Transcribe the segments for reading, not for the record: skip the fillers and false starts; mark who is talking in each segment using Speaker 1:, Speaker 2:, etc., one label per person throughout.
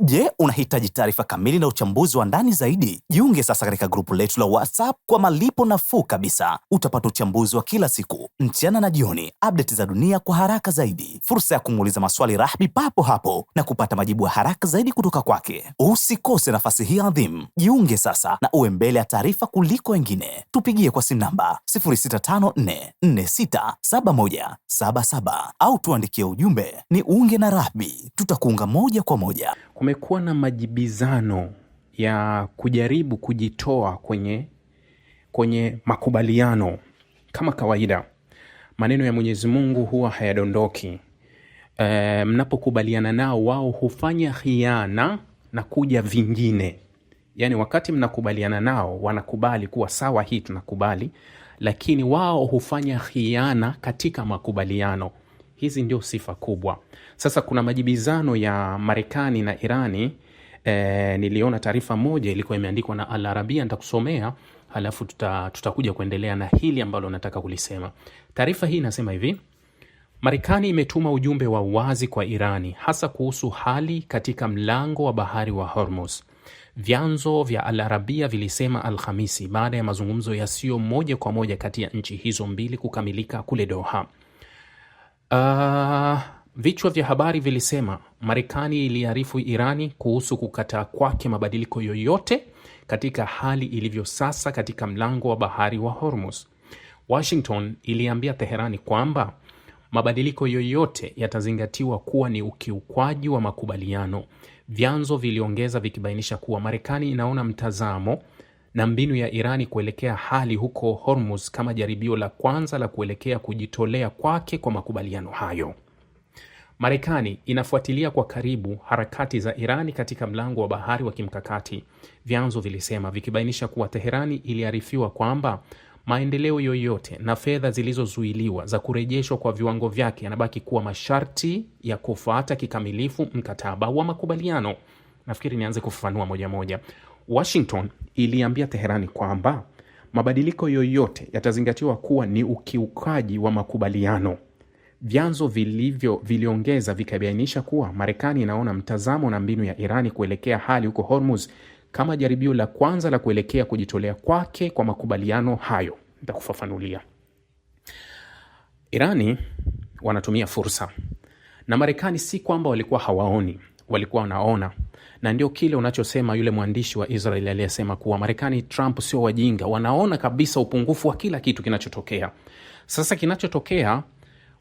Speaker 1: Je, unahitaji taarifa kamili na uchambuzi wa ndani zaidi? Jiunge sasa katika grupu letu la WhatsApp kwa malipo nafuu kabisa. Utapata uchambuzi wa kila siku, mchana na jioni, update za dunia kwa haraka zaidi, fursa ya kumuuliza maswali Rahby papo hapo na kupata majibu ya haraka zaidi kutoka kwake. Usikose nafasi hii adhimu. Jiunge sasa na uwe mbele ya taarifa kuliko wengine. Tupigie kwa simu namba 0654467177 au tuandikie ujumbe ni unge na Rahby. Tutakuunga moja kwa moja.
Speaker 2: Kumekuwa na majibizano ya kujaribu kujitoa kwenye makubaliano. Kama kawaida, maneno ya Mwenyezi Mungu huwa hayadondoki. Mnapokubaliana nao, wao hufanya khiana na kuja vingine. Yani wakati mnakubaliana nao, wanakubali kuwa sawa, hii tunakubali, lakini wao hufanya khiana katika makubaliano. Hizi ndio sifa kubwa. Sasa kuna majibizano ya Marekani na Irani. Niliona taarifa moja ilikuwa imeandikwa na Al Arabia, nitakusomea halafu tutakuja kuendelea na hili ambalo nataka kulisema. Taarifa hii inasema hivi: Marekani imetuma ujumbe wa wazi kwa Irani hasa kuhusu hali katika mlango wa bahari wa Hormuz. Vyanzo vya Al Arabia vilisema Alhamisi baada ya mazungumzo yasiyo moja kwa moja kati ya nchi hizo mbili kukamilika kule Doha. Vichwa vya habari vilisema Marekani iliarifu Irani kuhusu kukataa kwake mabadiliko yoyote katika hali ilivyo sasa katika mlango wa bahari wa Hormuz. Washington iliambia Teherani kwamba mabadiliko yoyote yatazingatiwa kuwa ni ukiukwaji wa makubaliano. Vyanzo viliongeza vikibainisha kuwa Marekani inaona mtazamo na mbinu ya Irani kuelekea hali huko Hormuz kama jaribio la kwanza la kuelekea kujitolea kwake kwa makubaliano hayo. Marekani inafuatilia kwa karibu harakati za Irani katika mlango wa bahari wa kimkakati, vyanzo vilisema, vikibainisha kuwa Teherani iliarifiwa kwamba maendeleo yoyote na fedha zilizozuiliwa za kurejeshwa kwa viwango vyake yanabaki kuwa masharti ya kufuata kikamilifu mkataba wa makubaliano. Nafikiri nianze kufafanua moja moja. Washington iliambia Teherani kwamba mabadiliko yoyote yatazingatiwa kuwa ni ukiukaji wa makubaliano. Vyanzo viliongeza vikabainisha kuwa Marekani inaona mtazamo na mbinu ya Irani kuelekea hali huko Hormuz kama jaribio la kwanza la kuelekea kujitolea kwake kwa makubaliano hayo. Nitakufafanulia. Irani wanatumia fursa, na Marekani si kwamba walikuwa hawaoni, walikuwa wanaona. Na ndio kile unachosema yule mwandishi wa Israel aliyesema kuwa Marekani, Trump sio wajinga, wanaona kabisa upungufu wa kila kitu kinachotokea. Sasa kinachotokea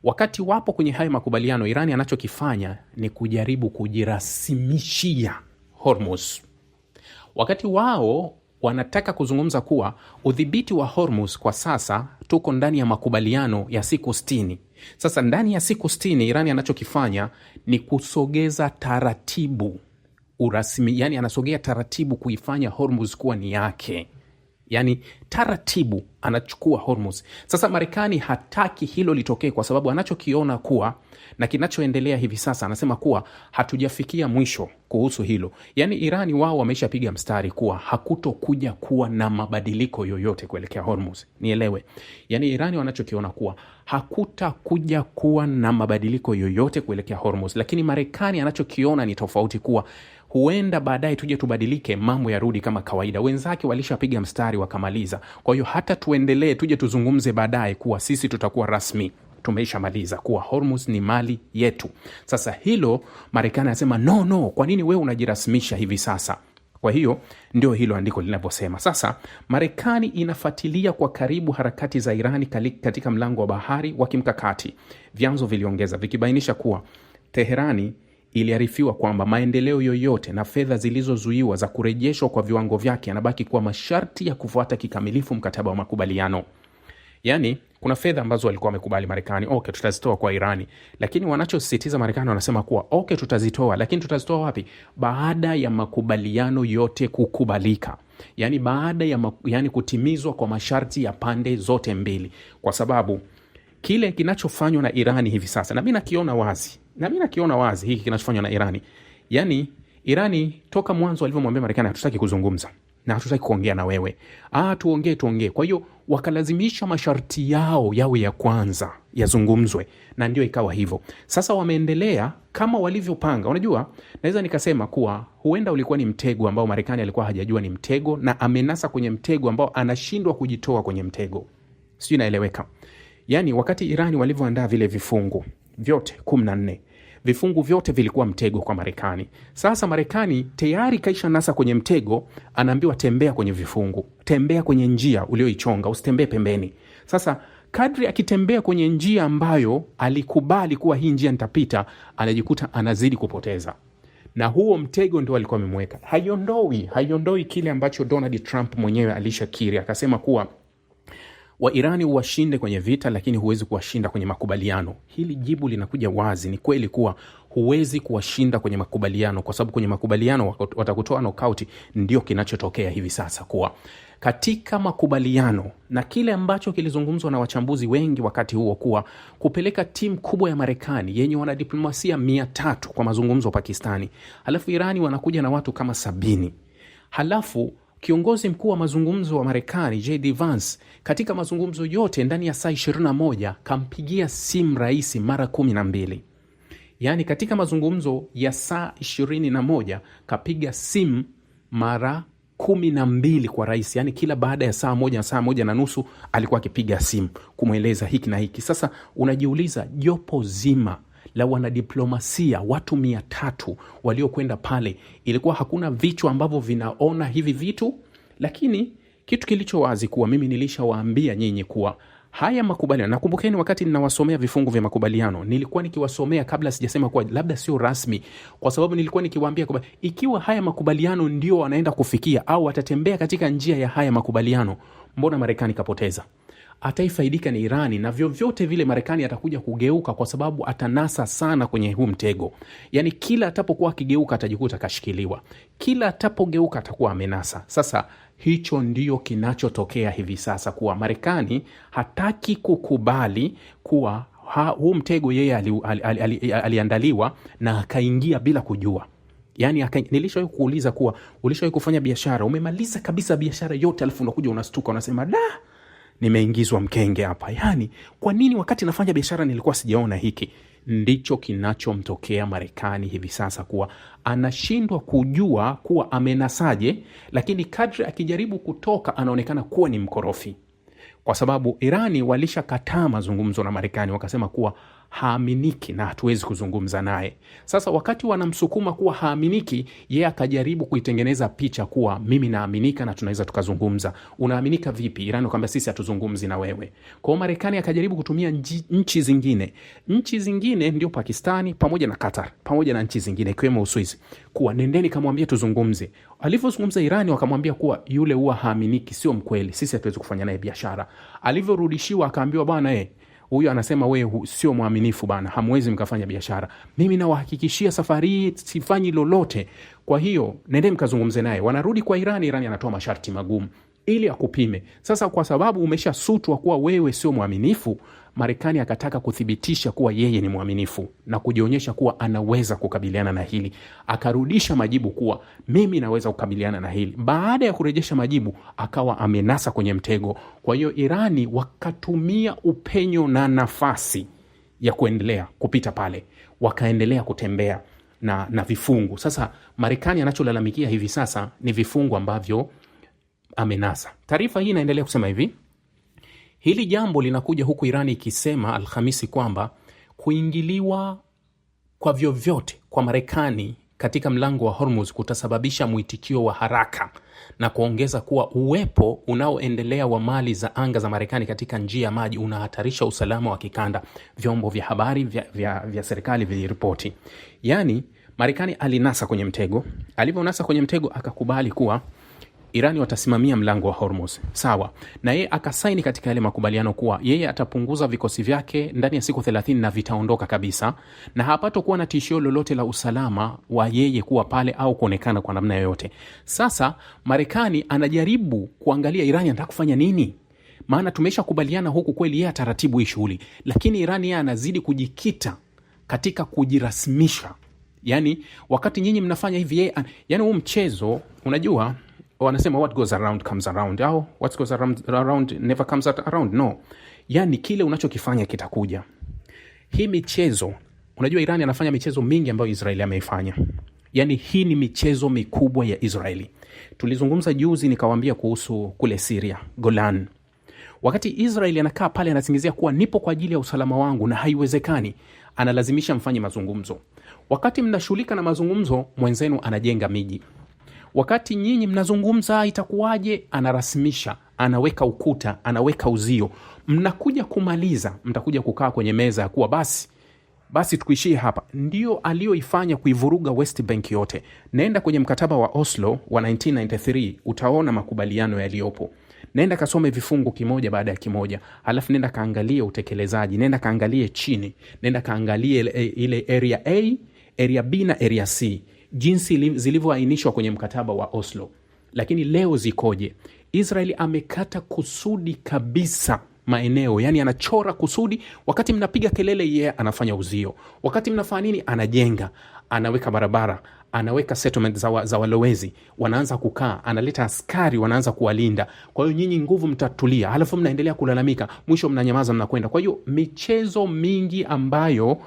Speaker 2: wakati wapo kwenye hayo makubaliano, Irani anachokifanya ni kujaribu kujirasimishia Hormuz. Wakati wao wanataka kuzungumza kuwa udhibiti wa Hormuz kwa sasa tuko ndani ya makubaliano ya siku 60. Sasa ndani ya siku 60 Irani anachokifanya ni kusogeza taratibu urasmi, yani anasogea taratibu kuifanya Hormuz kuwa ni yake. Yani taratibu anachukua Hormuz. Sasa Marekani hataki hilo litokee kwa sababu anachokiona kuwa na kinachoendelea hivi sasa, anasema kuwa hatujafikia mwisho kuhusu hilo. Yani Irani wao wameshapiga mstari kuwa hakutokuja kuwa na mabadiliko yoyote kuelekea Hormuz. Nielewe. Yani Irani wanachokiona kuwa hakutakuja kuwa na mabadiliko yoyote kuelekea Hormuz, lakini Marekani anachokiona ni tofauti, kuwa huenda baadaye tuje tubadilike, mambo yarudi kama kawaida. Wenzake walishapiga mstari wakamaliza. Kwa hiyo hata tuendelee, tuje tuzungumze baadaye kuwa sisi tutakuwa rasmi tumeishamaliza, kuwa Hormuz ni mali yetu. Sasa hilo Marekani anasema no, kwa nini wewe unajirasmisha hivi sasa? Kwa hiyo ndio hilo andiko linavyosema. Sasa Marekani inafuatilia kwa karibu harakati za Irani katika mlango wa bahari wa kimkakati, vyanzo viliongeza vikibainisha kuwa Teherani iliarifiwa kwamba maendeleo yoyote na fedha zilizozuiwa za kurejeshwa kwa viwango vyake yanabaki kuwa masharti ya kufuata kikamilifu mkataba wa makubaliano. Yani kuna fedha ambazo walikuwa wamekubali Marekani, okay, tutazitoa kwa Irani, lakini wanachosisitiza Marekani wanasema kuwa okay, tutazitoa, lakini tutazitoa wapi? Baada ya makubaliano yote kukubalika. Yani baada ya kutimizwa kwa masharti ya pande zote mbili, kwa sababu kile kinachofanywa na Irani hivi sasa, na mimi nakiona wazi hiki kinachofanywa na Irani. Yani Irani toka mwanzo walivyomwambia Marekani hatutaki kuzungumza, na hatutaki kuongea na wewe. Tuongee. Kwa hiyo wakalazimisha masharti yao yawe ya kwanza yazungumzwe, na ndio ikawa hivyo. Sasa wameendelea kama walivyopanga. Unajua, naweza nikasema kuwa huenda ulikuwa ni mtego ambao Marekani alikuwa hajajua ni mtego, na amenasa kwenye mtego ambao anashindwa kujitoa kwenye mtego. Sijui inaeleweka. Yani wakati Irani walivyoandaa vile vifungu vyote 14, vifungu vyote vilikuwa mtego kwa Marekani. Sasa Marekani tayari kaisha nasa kwenye mtego, anaambiwa tembea kwenye vifungu, tembea kwenye njia ulioichonga, usitembee pembeni. Sasa kadri akitembea kwenye njia ambayo alikubali kuwa hii njia nitapita, anajikuta anazidi kupoteza. Na huo mtego ndio alikuwa amemweka. Haiondoi kile ambacho Donald Trump mwenyewe alishakiri, akasema kuwa wa Irani uwashinde kwenye vita, lakini huwezi kuwashinda kwenye makubaliano. Hili jibu linakuja wazi. Ni kweli kuwa huwezi kuwashinda kwenye makubaliano, kwa sababu kwenye makubaliano watakutoa knockout. Ndio kinachotokea hivi sasa, kuwa katika makubaliano na kile ambacho kilizungumzwa na wachambuzi wengi wakati huo, kuwa kupeleka timu kubwa ya Marekani yenye wanadiplomasia 300 kwa mazungumzo Pakistani, halafu Irani wanakuja na watu kama 70, halafu kiongozi mkuu wa mazungumzo wa Marekani J.D. Vance katika mazungumzo yote ndani ya saa 21 kampigia simu rais mara 12. Yani katika mazungumzo ya saa 21 kapiga simu mara 12 kwa rais. Yani kila baada ya saa moja na nusu alikuwa akipiga simu kumweleza hiki na hiki. Sasa unajiuliza, jopo zima la wanadiplomasia watu 300 waliokwenda pale, ilikuwa hakuna vichwa ambavyo vinaona hivi vitu. Lakini kitu kilicho wazi kuwa, mimi nilishawaambia nyinyi kuwa haya makubaliano, nakumbukeni wakati ninawasomea vifungu vya makubaliano, nilikuwa nikiwasomea kabla sijasema kuwa labda sio rasmi, kwa sababu nilikuwa nikiwaambia kuwa ikiwa haya makubaliano ndio wanaenda kufikia au watatembea katika njia ya haya makubaliano, mbona Marekani kapoteza? Ataifaidika ni Irani, na vyovyote vile Marekani atakuja kugeuka, kwa sababu atanasa sana kwenye huu mtego. Yani kila atapokuwa akigeuka atajikuta kashikiliwa, kila atapogeuka atakuwa amenasa. Sasa hicho ndio kinachotokea hivi sasa, kuwa Marekani hataki kukubali kuwa huu mtego yeye aliandaliwa na akaingia bila kujua. Yani nilishawahi kuuliza kuwa, ulishawahi kufanya biashara, umemaliza kabisa biashara yote, alafu unakuja unastuka unasema nimeingizwa mkenge hapa. Yani kwa nini wakati nafanya biashara nilikuwa sijaona hiki? Ndicho kinachomtokea Marekani hivi sasa, kuwa anashindwa kujua kuwa amenasaje, lakini kadri akijaribu kutoka anaonekana kuwa ni mkorofi. Kwa sababu Irani walishakataa mazungumzo na Marekani, wakasema kuwa haaminiki na hatuwezi kuzungumza naye. Sasa wakati wanamsukuma kuwa haaminiki, yeye akajaribu kuitengeneza picha kuwa mimi naaminika na tunaweza tukazungumza. Unaaminika vipi? Irani wakamwambia sisi hatuzungumzi na wewe. Kwa hiyo Marekani akajaribu kutumia nchi zingine ndio Pakistani pamoja na Qatar pamoja na nchi zingine ikiwemo Uswizi, kuwa nendeni kamwambia tuzungumze. Alivyozungumza Irani wakamwambia kuwa yule huwa haaminiki, sio mkweli, sisi hatuwezi kufanya naye biashara. Alivyorudishiwa akaambiwa bwana huyu anasema wewe sio mwaminifu bana, hamwezi mkafanya biashara. Mimi nawahakikishia safari sifanyi lolote. Kwa hiyo nendeni mkazungumze naye. Wanarudi kwa Irani, Irani anatoa masharti magumu ili akupime. Sasa kwa sababu umeshasutwa kuwa wewe sio mwaminifu, Marekani akataka kuthibitisha kuwa yeye ni mwaminifu na kujionyesha kuwa anaweza kukabiliana na hili. Akarudisha majibu kuwa mimi naweza kukabiliana na hili. Baada ya kurejesha majibu akawa amenasa kwenye mtego. Kwa hiyo Irani wakatumia upenyo na nafasi ya kuendelea kupita pale, wakaendelea kutembea na vifungu. Sasa Marekani anacholalamikia hivi sasa ni vifungu ambavyo amenasa. Taarifa hii inaendelea kusema hivi: hili jambo linakuja huku Irani ikisema Alhamisi kwamba kuingiliwa kwa vyovyote kwa Marekani katika mlango wa Hormuz kutasababisha mwitikio wa haraka, na kuongeza kuwa uwepo unaoendelea wa mali za anga za Marekani katika njia ya maji unahatarisha usalama wa kikanda. Vyombo vya habari vya serikali viliripoti. Yani Marekani alinasa kwenye mtego. Alivyonasa kwenye mtego akakubali kuwa Irani watasimamia mlango wa Hormuz. Sawa. Na yeye akasaini katika yale makubaliano kuwa yeye atapunguza vikosi vyake ndani ya siku 30 na vitaondoka kabisa, na hapato kuwa na tishio lolote la usalama wa yeye kuwa pale au kuonekana kwa namna yoyote. Sasa Marekani anajaribu kuangalia Irani anataka kufanya nini? Maana tumesha kubaliana huku kweli yeye ataratibu hii shughuli, lakini Irani yeye anazidi kujikita katika kujirasmisha. Yani wakati nyinyi mnafanya hivi yeye, yani huu mchezo unajua wanasema what goes around comes around, au what goes around never comes around. No, yani kile unachokifanya kitakuja. Hii michezo, unajua Irani anafanya michezo mingi ambayo Israeli ameifanya. Yani hii ni michezo mikubwa ya Israeli. Tulizungumza juzi nikawaambia kuhusu kule Syria, Golan. Wakati Israeli anakaa pale anasingizia kuwa nipo kwa ajili ya usalama wangu na haiwezekani, analazimisha mfanye mazungumzo. Wakati mnashughulika na mazungumzo, mwenzenu anajenga miji. Wakati nyinyi mnazungumza itakuwaje, anarasimisha, anaweka ukuta, anaweka uzio. Mnakuja kumaliza, mtakuja kukaa kwenye meza ya kuwa basi tukuishie hapa. Ndio alioifanya kuivuruga West Bank yote. Nenda kwenye mkataba wa Oslo wa 1993, utaona makubaliano yaliyopo. Nenda kasome vifungu kimoja baada ya kimoja, halafu nenda kaangalie utekelezaji, nenda kaangalie chini, nenda kaangalie ile area A, area B na area C, jinsi zilivyoainishwa kwenye mkataba wa Oslo. Lakini leo zikoje? Israeli amekata kusudi kabisa maeneo, yani anachora kusudi. Wakati mnapiga kelele, yeye anafanya uzio. Wakati mnafanya nini, anajenga, anaweka barabara, anaweka settlement za walowezi, wanaanza kukaa, analeta askari, wanaanza kuwalinda. Kwa hiyo nyinyi nguvu mtatulia, halafu mnaendelea kulalamika, mwisho mnanyamaza, mnakwenda. Kwa hiyo michezo mingi ambayo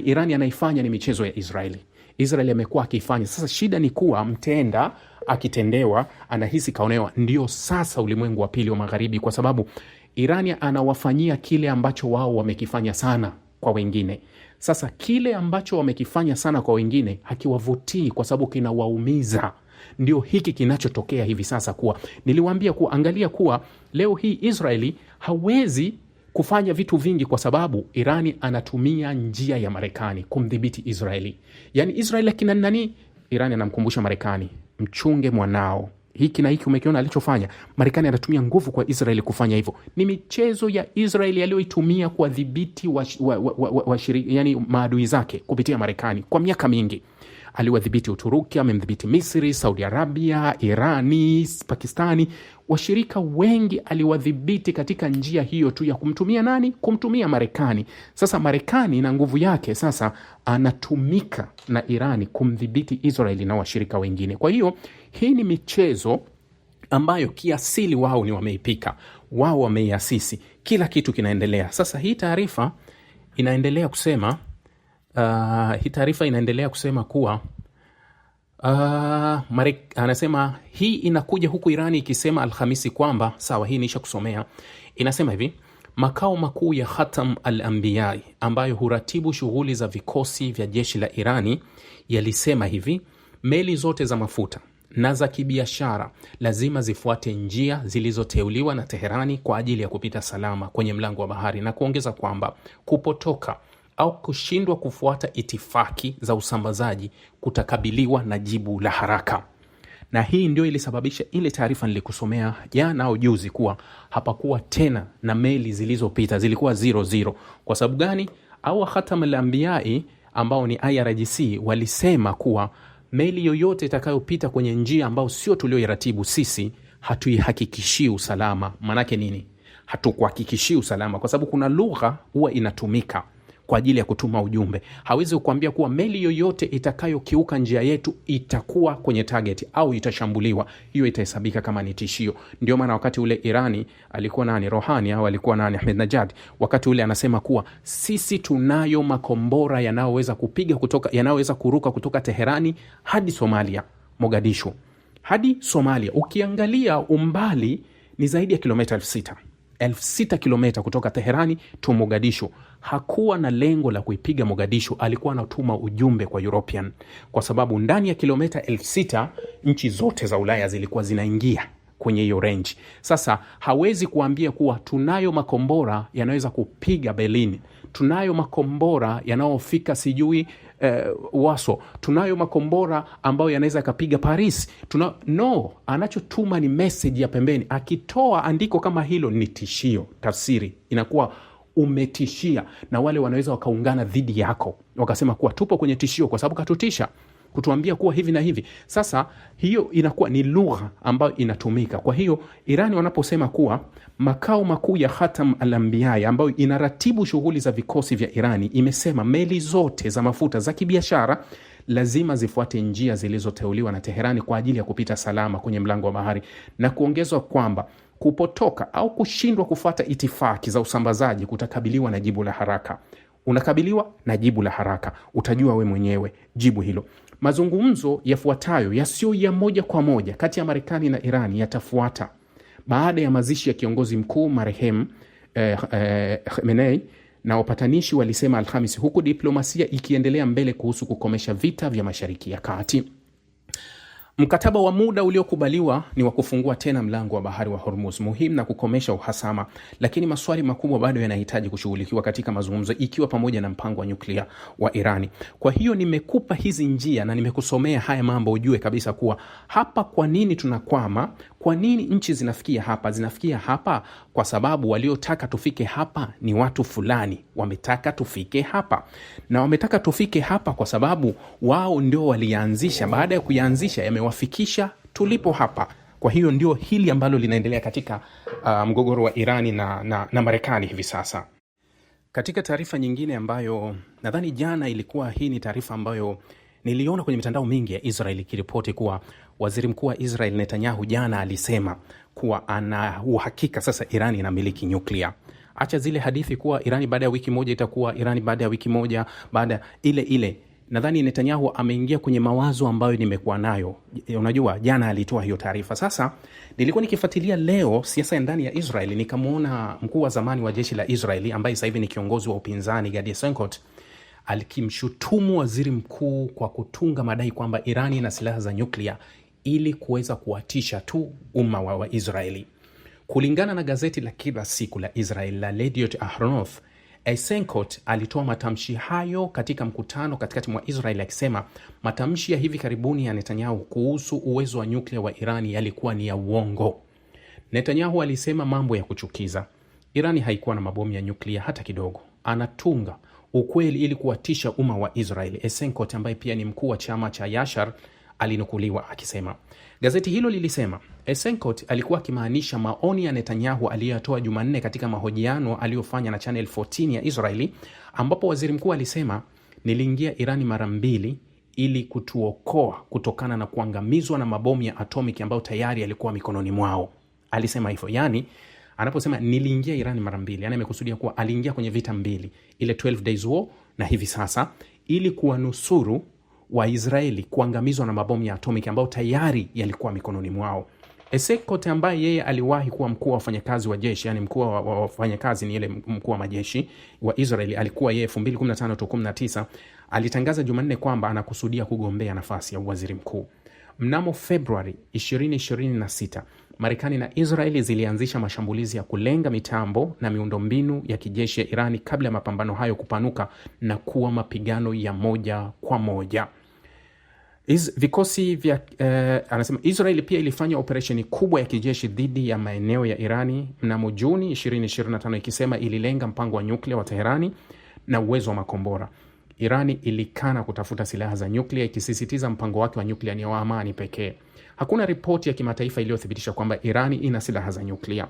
Speaker 2: Irani anaifanya ni michezo ya Israeli. Israeli amekuwa akifanya. Sasa shida ni kuwa mtenda akitendewa anahisi kaonewa. Ndio sasa ulimwengu wa pili wa magharibi, kwa sababu Irani anawafanyia kile ambacho wao wamekifanya sana kwa wengine. Sasa kile ambacho wamekifanya sana kwa wengine hakiwavutii, kwa sababu kinawaumiza. Ndio hiki kinachotokea hivi sasa. Kuwa niliwaambia kuwa, angalia kuwa leo hii Israeli hawezi kufanya vitu vingi kwa sababu Irani anatumia njia ya Marekani kumdhibiti Israeli. Yani Israeli akina nani, Irani anamkumbusha Marekani, mchunge mwanao. Hiki na hiki umekiona alichofanya. Marekani anatumia nguvu kwa Israeli kufanya hivyo. Ni michezo ya Israeli aliyoitumia kwa dhibiti yani maadui zake kupitia Marekani kwa miaka mingi. Aliwadhibiti Uturuki, amemdhibiti Misri, Saudi Arabia, Irani, Pakistani. Washirika wengi aliwadhibiti katika njia hiyo tu ya kumtumia nani? Kumtumia Marekani. Sasa Marekani na nguvu yake sasa anatumika na Irani kumdhibiti Israeli na washirika wengine. Kwa hiyo hii ni michezo ambayo kiasili wao ni wameipika, wao wameiasisi, kila kitu kinaendelea. Sasa hii taarifa inaendelea kusema kuwa anasema hii inakuja huku Irani ikisema Alhamisi kwamba, sawa, hii nisha kusomea, inasema hivi: makao makuu ya Khatam al-Anbiya ambayo huratibu shughuli za vikosi vya jeshi la Irani yalisema hivi: meli zote za mafuta na za kibiashara lazima zifuate njia zilizoteuliwa na Teherani kwa ajili ya kupita salama kwenye mlango wa bahari, na kuongeza kwamba kupotoka au kushindwa kufuata itifaki za usambazaji kutakabiliwa na jibu la haraka. Na hii ndio ilisababisha ile taarifa nilikusomea jana au juzi kuwa hapakuwa tena na meli zilizopita, zilikuwa 00. Kwa sababu gani? Au Khatam al-Anbiya ambao ni IRGC walisema kuwa meli yoyote itakayopita kwenye njia ambao sio tulioiratibu sisi, hatuihakikishii usalama. Manake nini? Hatukuhakikishii usalama kwa sababu kuna lugha huwa inatumika kwa ajili ya kutuma ujumbe. Hawezi kukuambia kuwa meli yoyote itakayokiuka njia yetu itakuwa kwenye target au itashambuliwa. Hiyo itahesabika kama ni tishio. Ndio maana wakati ule Irani alikuwa nani, Rohani au alikuwa nani, Ahmadinejad, wakati ule anasema kuwa sisi tunayo makombora yanayoweza kupiga yanayoweza kuruka kutoka Teherani hadi Somalia, Mogadishu hadi Somalia. Ukiangalia umbali ni zaidi ya kilomita 6,000 kilomita kutoka Teherani to Mogadishu. Hakuwa na lengo la kuipiga Mogadishu, alikuwa anatuma ujumbe kwa European, kwa sababu ndani ya kilomita 6,000 nchi zote za Ulaya zilikuwa zinaingia kwenye hiyo range. Sasa hawezi kuambia kuwa tunayo makombora yanaweza kupiga Berlin, tunayo makombora yanayofika sijui Waso, tunayo makombora ambayo yanaweza kapiga Paris. No, anachotuma ni message ya pembeni. Akitoa andiko kama hilo ni tishio, tafsiri inakuwa umetishia, na wale wanaweza wakaungana dhidi yako wakasema kuwa tupo kwenye tishio kwa sababu katutisha kutuambia kuwa hivi na hivi. Sasa hiyo inakuwa ni lugha ambayo inatumika. Kwa hiyo Irani wanaposema kuwa makao makuu ya Khatam al-Anbiya ambayo inaratibu shughuli za vikosi vya Irani imesema meli zote za mafuta za kibiashara lazima zifuate njia zilizoteuliwa na Teherani kwa ajili ya kupita salama kwenye mlango wa bahari, na kuongezwa kwamba kupotoka au kushindwa kufuata itifaki za usambazaji kutakabiliwa na jibu la haraka. Unakabiliwa na jibu la haraka, utajua we mwenyewe jibu hilo. Mazungumzo yafuatayo yasiyo ya moja kwa moja kati ya Marekani na Irani yatafuata baada ya mazishi ya kiongozi mkuu marehemu Khamenei, na wapatanishi walisema Alhamisi, huku diplomasia ikiendelea mbele kuhusu kukomesha vita vya Mashariki ya Kati. Mkataba wa muda uliokubaliwa ni wa kufungua tena mlango wa bahari wa Hormuz, muhimu na kukomesha uhasama, lakini maswali makubwa bado yanahitaji kushughulikiwa katika mazungumzo, ikiwa pamoja na mpango wa nyuklia wa Irani. Kwa hiyo nimekupa hizi njia na nimekusomea haya mambo ujue kabisa kuwa hapa kwa nini tunakwama, kwa nini nchi zinafikia hapa. Zinafikia hapa kwa sababu waliotaka tufike hapa ni watu fulani, wametaka tufike hapa, na wametaka tufike hapa kwa sababu wao ndio walianzisha. Baada ya kuanzisha yamewafikisha tulipo hapa. Kwa hiyo ndio hili ambalo linaendelea katika mgogoro wa Irani na Marekani hivi sasa. Katika taarifa nyingine ambayo nadhani jana ilikuwa, hii ni taarifa ambayo niliona kwenye mitandao mingi ya Israel ikiripoti kuwa waziri mkuu wa Israel Netanyahu jana alisema kuwa ana uhakika sasa Irani inamiliki nyuklia. Acha zile hadithi kuwa Irani baada ya wiki moja itakuwa, Irani baada ya wiki moja, baada ile. Nadhani Netanyahu ameingia kwenye mawazo ambayo nimekuwa nayo. Unajua jana alitoa hiyo taarifa. Sasa nilikuwa nikifuatilia leo siasa ya ndani ya Israeli, nikamwona mkuu wa zamani wa jeshi la Israeli ambaye sasa hivi ni kiongozi wa upinzani Gadi Eisenkot alikimshutumu waziri mkuu kwa kutunga madai kwamba Irani ina silaha za nyuklia ili kuweza kuwatisha tu umma wa Israeli. Kulingana na gazeti la kila siku la Israel la Yediot Ahronoth, Eisenkot alitoa matamshi hayo katika mkutano katikati mwa Israel akisema matamshi ya hivi karibuni ya Netanyahu kuhusu uwezo wa nyuklia wa Irani yalikuwa ni ya uongo. Netanyahu alisema mambo ya kuchukiza. Irani haikuwa na mabomu ya nyuklia hata kidogo. Anatunga ukweli ili kuwatisha umma wa Israeli. Eisenkot ambaye pia ni mkuu wa chama cha Yashar alinukuliwa akisema. Gazeti hilo lilisema Eisenkot alikuwa akimaanisha maoni ya Netanyahu aliyotoa Jumanne katika mahojiano aliyofanya na Channel 14 ya Israeli, ambapo waziri mkuu alisema, niliingia Irani mara 2 ili kutuokoa kutokana na kuangamizwa na mabomu ya atomic ambayo tayari yalikuwa mikononi mwao. Alisema hivyo. Yani anaposema niliingia Irani mara 2, yani amekusudia kuwa aliingia kwenye vita 2, ile 12 days war na hivi sasa, ili kuwanusuru wa Israeli kuangamizwa na mabomu ya atomic ambayo tayari yalikuwa mikononi mwao. Eisenkot ambaye yeye aliwahi kuwa mkuu wa wafanyakazi wa jeshi, yani mkuu wa wafanyakazi ni ile mkuu wa majeshi wa Israeli, alikuwa yeye 2015 to 19, alitangaza Jumanne kwamba anakusudia kugombea nafasi ya waziri mkuu. Mnamo Februari 2026, Marekani na Israeli zilianzisha mashambulizi ya kulenga mitambo na miundombinu ya kijeshi ya Irani kabla ya mapambano hayo kupanuka na kuwa mapigano ya moja kwa moja. Vikosi vya anasema Israeli pia ilifanya operesheni kubwa ya kijeshi dhidi ya maeneo ya Irani mnamo Juni 2025, ikisema ililenga mpango wa nyuklia wa Teherani na uwezo wa makombora. Irani ilikana kutafuta silaha za nyuklia, ikisisitiza mpango wake wa nyuklia ni wa amani pekee. Hakuna ripoti ya kimataifa iliyothibitisha kwamba Irani ina silaha za nyuklia.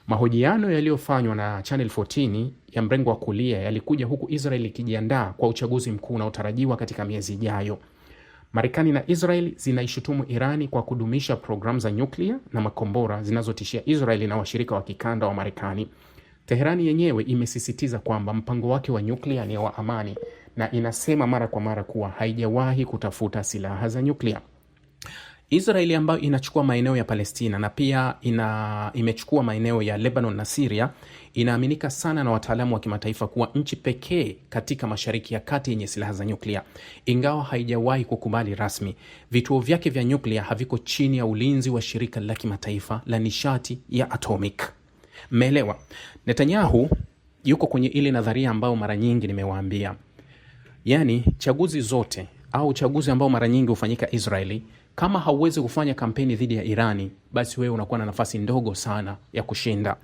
Speaker 2: Mahojiano yaliyofanywa na Channel 14 ya mrengo wa kulia yalikuja huku Israeli ikijiandaa kwa uchaguzi mkuu unaotarajiwa katika miezi ijayo. Marekani na Israeli zinaishutumu Irani kwa kudumisha programu za nyuklia na makombora zinazotishia Israeli na washirika wa kikanda wa Marekani. Teherani yenyewe imesisitiza kwamba mpango wake wa nyuklia ni wa amani na inasema mara kwa mara kuwa haijawahi kutafuta silaha za nyuklia. Israeli ambayo inachukua maeneo ya Palestina na pia imechukua maeneo ya Lebanon na Syria, inaaminika sana na wataalamu wa kimataifa kuwa nchi pekee katika Mashariki ya Kati yenye silaha za nyuklia. Ingawa haijawahi kukubali rasmi, vituo vyake vya nyuklia haviko chini ya ulinzi wa shirika la kimataifa la nishati ya atomic. Mmeelewa? Netanyahu yuko kwenye ile nadharia ambayo mara nyingi nimewaambia. Yani chaguzi zote au chaguzi ambao mara nyingi hufanyika Israeli, kama hauwezi kufanya kampeni dhidi ya Irani, basi wewe unakuwa na nafasi ndogo sana ya kushinda.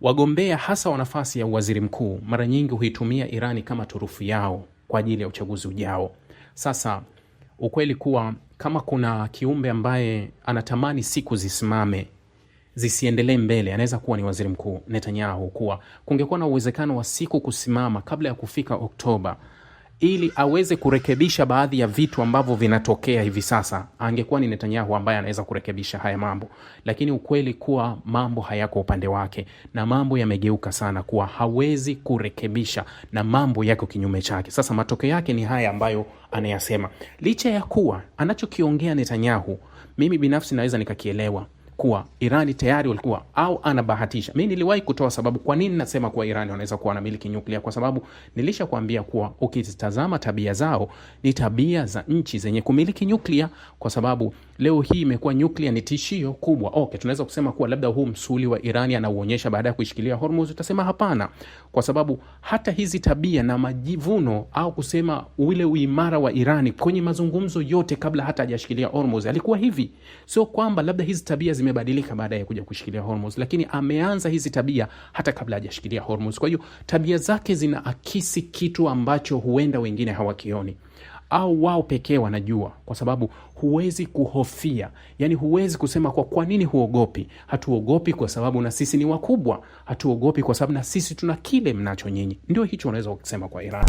Speaker 2: Wagombea hasa wa nafasi ya waziri mkuu mara nyingi huitumia Irani kama turufu yao kwa ajili ya uchaguzi ujao. Sasa ukweli kuwa kama kuna kiumbe ambaye anatamani siku zisimame, zisiendelee mbele, anaweza kuwa ni waziri mkuu Netanyahu. Kuwa kungekuwa na uwezekano wa siku kusimama kabla ya kufika Oktoba, ili aweze kurekebisha baadhi ya vitu ambavyo vinatokea hivi sasa, angekuwa ni Netanyahu ambaye anaweza kurekebisha haya mambo. Lakini ukweli kuwa mambo hayako upande wake na mambo yamegeuka sana kuwa hawezi kurekebisha na mambo yako kinyume chake. Sasa matokeo yake ni haya ambayo anayasema. Licha ya kuwa anachokiongea Netanyahu, mimi binafsi naweza nikakielewa kuwa Irani tayari walikuwa au anabahatisha. Mimi niliwahi kutoa sababu kwa nini nasema kuwa Irani wanaweza kuwa na miliki nyuklia, kwa sababu nilishakwambia kuwa ukitazama tabia zao ni tabia za nchi zenye kumiliki nyuklia, kwa sababu leo hii imekuwa nyuklia ni tishio kubwa. Okay, tunaweza kusema kuwa labda huu msuli wa Irani anauonyesha baada ya kuishikilia Hormuz, utasema hapana, kwa sababu hata hizi tabia na majivuno au kusema ule uimara wa Irani kwenye mazungumzo yote kabla hata hajashikilia Hormuz alikuwa hivi. Sio kwamba labda hizi tabia zimebadilika baada ya kuja kushikilia Hormuz, lakini ameanza hizi tabia hata kabla hajashikilia Hormuz. Kwa hiyo tabia zake zinaakisi kitu ambacho huenda wengine hawakioni au wao pekee wanajua, kwa sababu huwezi kuhofia. Yani huwezi kusema kwa nini huogopi? Hatuogopi kwa sababu na sisi ni wakubwa. Hatuogopi kwa sababu na sisi tuna kile mnacho nyinyi. Ndio hicho unaweza kusema kwa Iran.